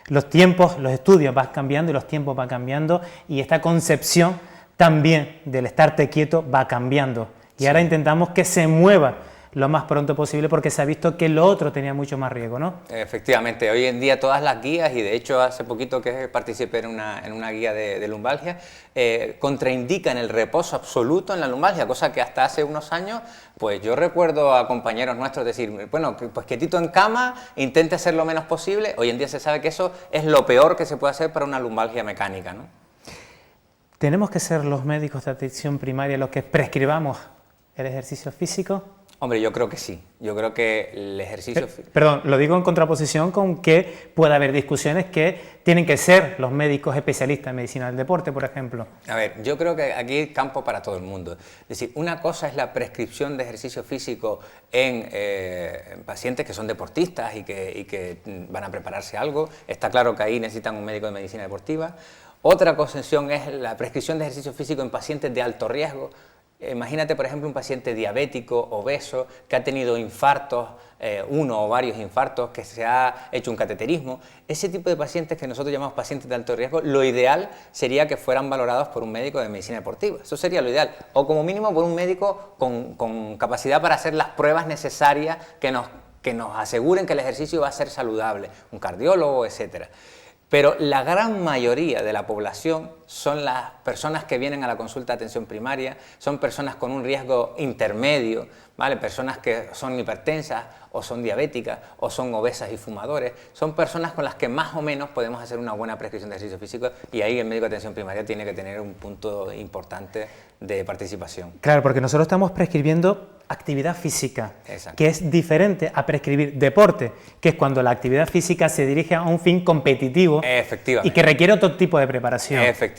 Los tiempos, los estudios van cambiando y los tiempos van cambiando y esta concepción también del estarte quieto va cambiando. Y sí, ahora intentamos que se mueva lo más pronto posible porque se ha visto que lo otro tenía mucho más riesgo, ¿no? Efectivamente, hoy en día todas las guías, y de hecho hace poquito que participé en una guía de lumbalgia, contraindican el reposo absoluto en la lumbalgia, cosa que hasta hace unos años, pues yo recuerdo a compañeros nuestros decir, bueno, pues quietito en cama, intente hacer lo menos posible. Hoy en día se sabe que eso es lo peor que se puede hacer para una lumbalgia mecánica, ¿no? ¿Tenemos que ser los médicos de atención primaria los que prescribamos el ejercicio físico? Hombre, yo creo que sí. Yo creo que el ejercicio... Perdón, lo digo en contraposición con que pueda haber discusiones que tienen que ser los médicos especialistas en medicina del deporte, por ejemplo. A ver, yo creo que aquí hay campo para todo el mundo. Es decir, una cosa es la prescripción de ejercicio físico en pacientes que son deportistas y que van a prepararse algo. Está claro que ahí necesitan un médico de medicina deportiva. Otra concesión es la prescripción de ejercicio físico en pacientes de alto riesgo. Imagínate, por ejemplo, un paciente diabético, obeso, que ha tenido infartos, uno o varios infartos, que se ha hecho un cateterismo. Ese tipo de pacientes que nosotros llamamos pacientes de alto riesgo, lo ideal sería que fueran valorados por un médico de medicina deportiva. Eso sería lo ideal. O como mínimo por un médico con capacidad para hacer las pruebas necesarias que nos aseguren que el ejercicio va a ser saludable. Un cardiólogo, etcétera. Pero la gran mayoría de la población son las personas que vienen a la consulta de atención primaria, son personas con un riesgo intermedio, ¿vale? Personas que son hipertensas o son diabéticas o son obesas y fumadores, son personas con las que más o menos podemos hacer una buena prescripción de ejercicio físico y ahí el médico de atención primaria tiene que tener un punto importante de participación. Claro, porque nosotros estamos prescribiendo actividad física, exacto, que es diferente a prescribir deporte, que es cuando la actividad física se dirige a un fin competitivo y que requiere otro tipo de preparación. Efectivamente.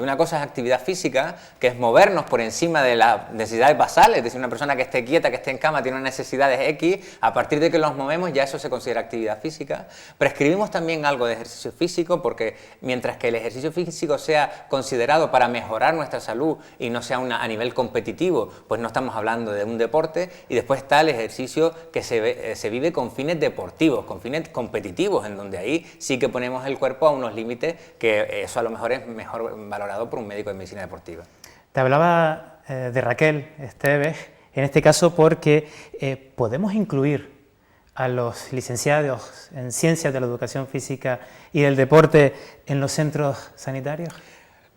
Una cosa es actividad física, que es movernos por encima de las necesidades basales, es decir, una persona que esté quieta, que esté en cama, tiene unas necesidades X, a partir de que los movemos ya eso se considera actividad física. Prescribimos también algo de ejercicio físico, porque mientras que el ejercicio físico sea considerado para mejorar nuestra salud y no sea a nivel competitivo, pues no estamos hablando de un deporte. Y después está el ejercicio que se vive con fines deportivos, con fines competitivos, en donde ahí sí que ponemos el cuerpo a unos límites que eso a lo mejor es mejor valorado por un médico de medicina deportiva. Te hablaba de Raquel Esteves, en este caso porque podemos incluir a los licenciados en Ciencias de la Educación Física y del Deporte en los centros sanitarios.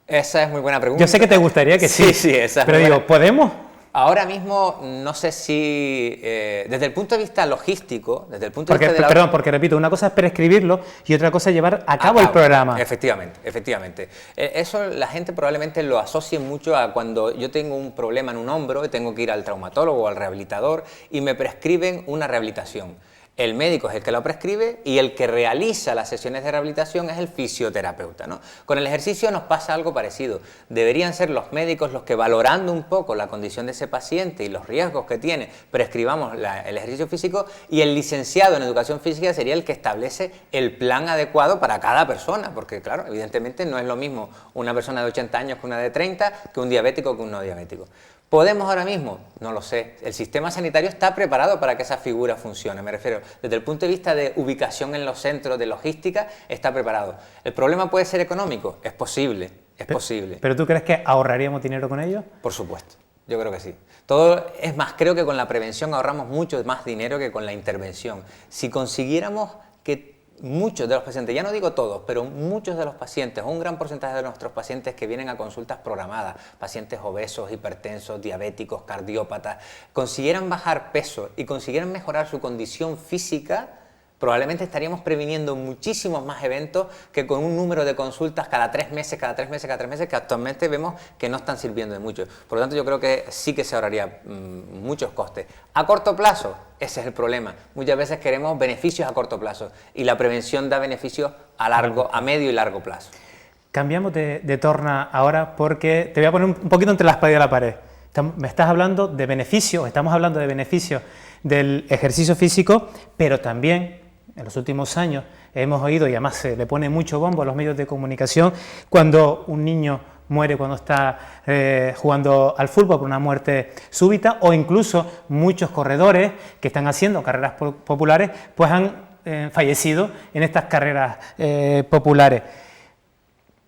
Esa es muy buena pregunta. Yo sé que te gustaría que sí, sí, esa es pero digo, ¿podemos? Ahora mismo no sé si, desde el punto de vista logístico, desde el punto de vista de la... Perdón, porque repito, una cosa es prescribirlo y otra cosa es llevar a cabo el programa. Efectivamente. Eso la gente probablemente lo asocie mucho a cuando yo tengo un problema en un hombro y tengo que ir al traumatólogo o al rehabilitador y me prescriben una rehabilitación. El médico es el que lo prescribe y el que realiza las sesiones de rehabilitación es el fisioterapeuta, ¿no? Con el ejercicio nos pasa algo parecido. Deberían ser los médicos los que, valorando un poco la condición de ese paciente y los riesgos que tiene, prescribamos el ejercicio físico, y el licenciado en educación física sería el que establece el plan adecuado para cada persona, porque claro, evidentemente no es lo mismo una persona de 80 años que una de 30, que un diabético que un no diabético. ¿Podemos ahora mismo? No lo sé. El sistema sanitario está preparado para que esa figura funcione. Me refiero, desde el punto de vista de ubicación en los centros, de logística, está preparado. ¿El problema puede ser económico? Es posible, posible. ¿Pero tú crees que ahorraríamos dinero con ello? Por supuesto, yo creo que sí. Es más, creo que con la prevención ahorramos mucho más dinero que con la intervención. Si consiguiéramos que muchos de los pacientes, ya no digo todos, pero muchos de los pacientes, un gran porcentaje de nuestros pacientes que vienen a consultas programadas, pacientes obesos, hipertensos, diabéticos, cardiópatas, consiguieran bajar peso y consiguieran mejorar su condición física, probablemente estaríamos previniendo muchísimos más eventos que con un número de consultas cada 3 meses, que actualmente vemos que no están sirviendo de mucho. Por lo tanto, yo creo que sí que se ahorraría muchos costes. A corto plazo, ese es el problema. Muchas veces queremos beneficios a corto plazo y la prevención da beneficios a medio y largo plazo. Cambiamos de torna ahora porque te voy a poner un poquito entre la espada y la pared. Me estás hablando de beneficios, estamos hablando de beneficios del ejercicio físico, pero también en los últimos años hemos oído, y además se le pone mucho bombo a los medios de comunicación, cuando un niño muere cuando está jugando al fútbol por una muerte súbita, o incluso muchos corredores que están haciendo carreras populares pues han fallecido en estas carreras populares.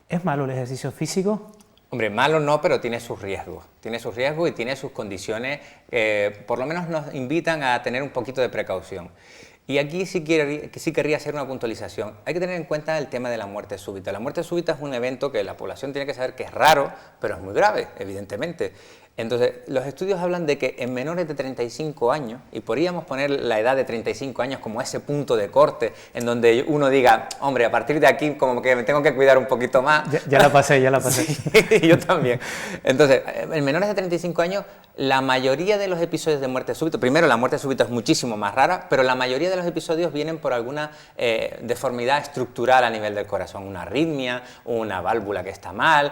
¿Es malo el ejercicio físico? Hombre, malo no, pero tiene sus riesgos. Tiene sus riesgos y tiene sus condiciones que por lo menos nos invitan a tener un poquito de precaución. Y aquí sí querría hacer una puntualización. Hay que tener en cuenta el tema de la muerte súbita. La muerte súbita es un evento que la población tiene que saber que es raro, pero es muy grave, evidentemente. Entonces, los estudios hablan de que en menores de 35 años, y podríamos poner la edad de 35 años como ese punto de corte, en donde uno diga, hombre, a partir de aquí como que me tengo que cuidar un poquito más. Ya la pasé, ya la pasé. Sí, yo también. Entonces, en menores de 35 años, la mayoría de los episodios de muerte súbita, primero la muerte súbita es muchísimo más rara, pero la mayoría de los episodios vienen por alguna deformidad estructural a nivel del corazón, una arritmia, una válvula que está mal.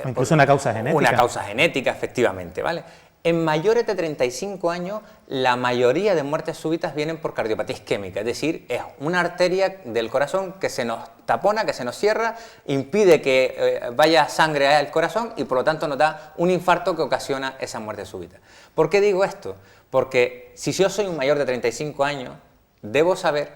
O incluso una causa genética. Una causa genética, efectivamente, ¿vale? En mayores de 35 años, la mayoría de muertes súbitas vienen por cardiopatía isquémica, es decir, es una arteria del corazón que se nos tapona, que se nos cierra, impide que vaya sangre al corazón y por lo tanto nos da un infarto que ocasiona esa muerte súbita. ¿Por qué digo esto? Porque si yo soy un mayor de 35 años, debo saber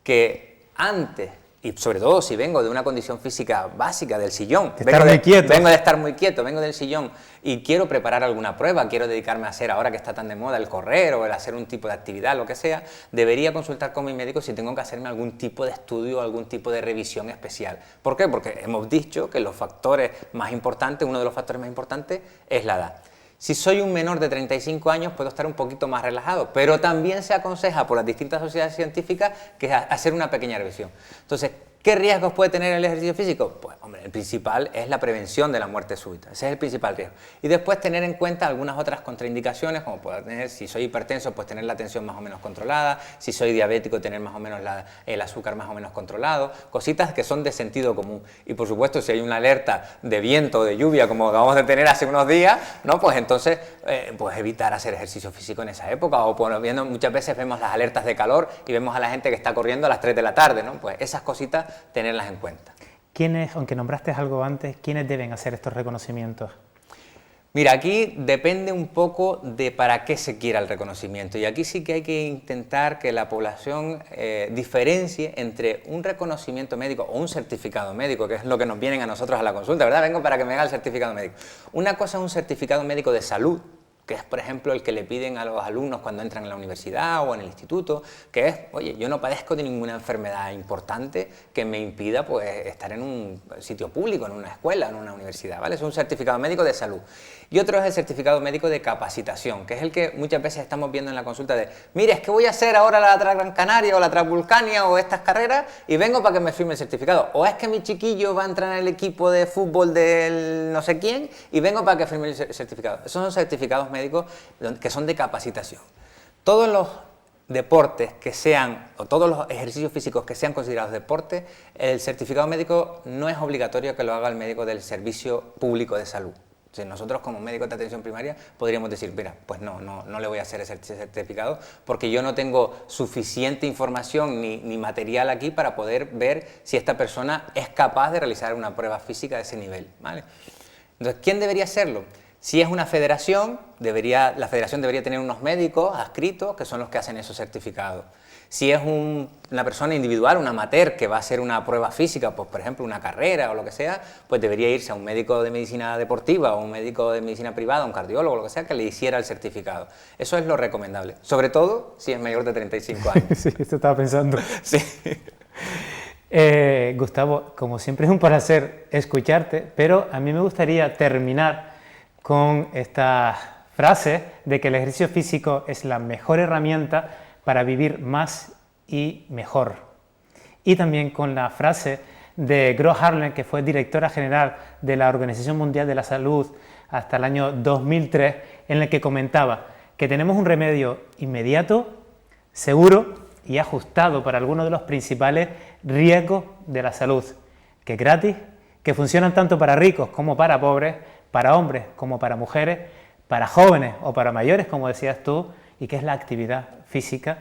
que antes, y sobre todo si vengo de una condición física básica del sillón, vengo de estar muy quieto, vengo del sillón y quiero preparar alguna prueba, quiero dedicarme a hacer, ahora que está tan de moda el correr o el hacer un tipo de actividad, lo que sea, debería consultar con mi médico si tengo que hacerme algún tipo de estudio o algún tipo de revisión especial. ¿Por qué? Porque hemos dicho que los factores más importantes, uno de los factores más importantes es la edad. Si soy un menor de 35 años puedo estar un poquito más relajado, pero también se aconseja por las distintas sociedades científicas que hacer una pequeña revisión. Entonces, ¿qué riesgos puede tener el ejercicio físico? Pues, hombre, el principal es la prevención de la muerte súbita, ese es el principal riesgo. Y después tener en cuenta algunas otras contraindicaciones, como puedo tener, si soy hipertenso, pues tener la tensión más o menos controlada, si soy diabético, tener más o menos el azúcar más o menos controlado, cositas que son de sentido común. Y por supuesto, si hay una alerta de viento o de lluvia, como acabamos de tener hace unos días, ¿no? Pues entonces, pues evitar hacer ejercicio físico en esa época, o viendo, muchas veces vemos las alertas de calor y vemos a la gente que está corriendo a las 3 de la tarde, ¿no? Pues esas cositas tenerlas en cuenta. ¿Quiénes, aunque nombraste algo antes, quiénes deben hacer estos reconocimientos? Mira, aquí depende un poco de para qué se quiera el reconocimiento, y aquí sí que hay que intentar que la población diferencie entre un reconocimiento médico o un certificado médico, que es lo que nos vienen a nosotros a la consulta, ¿verdad? Vengo para que me haga el certificado médico. Una cosa es un certificado médico de salud, que es, por ejemplo, el que le piden a los alumnos cuando entran en la universidad o en el instituto, que es, oye, yo no padezco de ninguna enfermedad importante que me impida, pues, estar en un sitio público, en una escuela, en una universidad, ¿vale? Es un certificado médico de salud. Y otro es el certificado médico de capacitación, que es el que muchas veces estamos viendo en la consulta de, mire, es que voy a hacer ahora la Gran Canaria o la Transvulcania o estas carreras y vengo para que me firme el certificado. O es que mi chiquillo va a entrar en el equipo de fútbol del no sé quién y vengo para que firme el certificado. Esos son certificados médicos que son de capacitación. Todos los deportes que sean, o todos los ejercicios físicos que sean considerados deportes, el certificado médico no es obligatorio que lo haga el médico del servicio público de salud. O sea, nosotros como médicos de atención primaria podríamos decir, mira, pues no le voy a hacer ese certificado porque yo no tengo suficiente información ni material aquí para poder ver si esta persona es capaz de realizar una prueba física de ese nivel, ¿vale? Entonces, ¿quién debería hacerlo? Si es una federación, la federación debería tener unos médicos adscritos que son los que hacen esos certificados. Si es una persona individual, un amateur que va a hacer una prueba física, pues por ejemplo una carrera o lo que sea, pues debería irse a un médico de medicina deportiva o un médico de medicina privada, un cardiólogo o lo que sea, que le hiciera el certificado. Eso es lo recomendable, sobre todo si es mayor de 35 años. Sí, esto estaba pensando. Sí. Gustavo, como siempre es un placer escucharte, pero a mí me gustaría terminar con esta frase de que el ejercicio físico es la mejor herramienta para vivir más y mejor. Y también con la frase de Gro Harlem, que fue directora general de la Organización Mundial de la Salud hasta el año 2003, en el que comentaba que tenemos un remedio inmediato, seguro y ajustado para algunos de los principales riesgos de la salud, que es gratis que funcionan tanto para ricos como para pobres, para hombres como para mujeres, para jóvenes o para mayores, como decías tú, y que es la actividad física.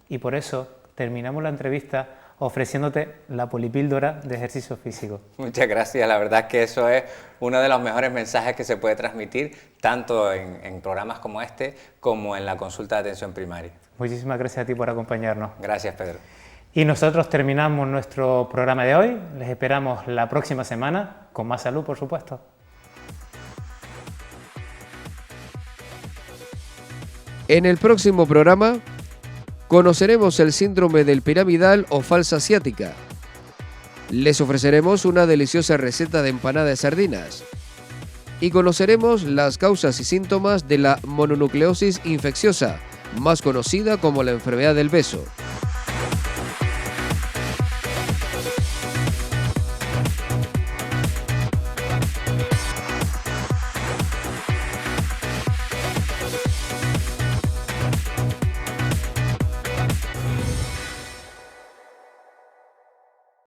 Y por eso terminamos la entrevista ofreciéndote la polipíldora de ejercicio físico. Muchas gracias, la verdad es que eso es uno de los mejores mensajes que se puede transmitir, tanto en programas como este, como en la consulta de atención primaria. Muchísimas gracias a ti por acompañarnos. Gracias, Pedro. Y nosotros terminamos nuestro programa de hoy. Les esperamos la próxima semana con más salud, por supuesto. En el próximo programa conoceremos el síndrome del piramidal o falsa ciática. Les ofreceremos una deliciosa receta de empanada de sardinas. Y conoceremos las causas y síntomas de la mononucleosis infecciosa, más conocida como la enfermedad del beso.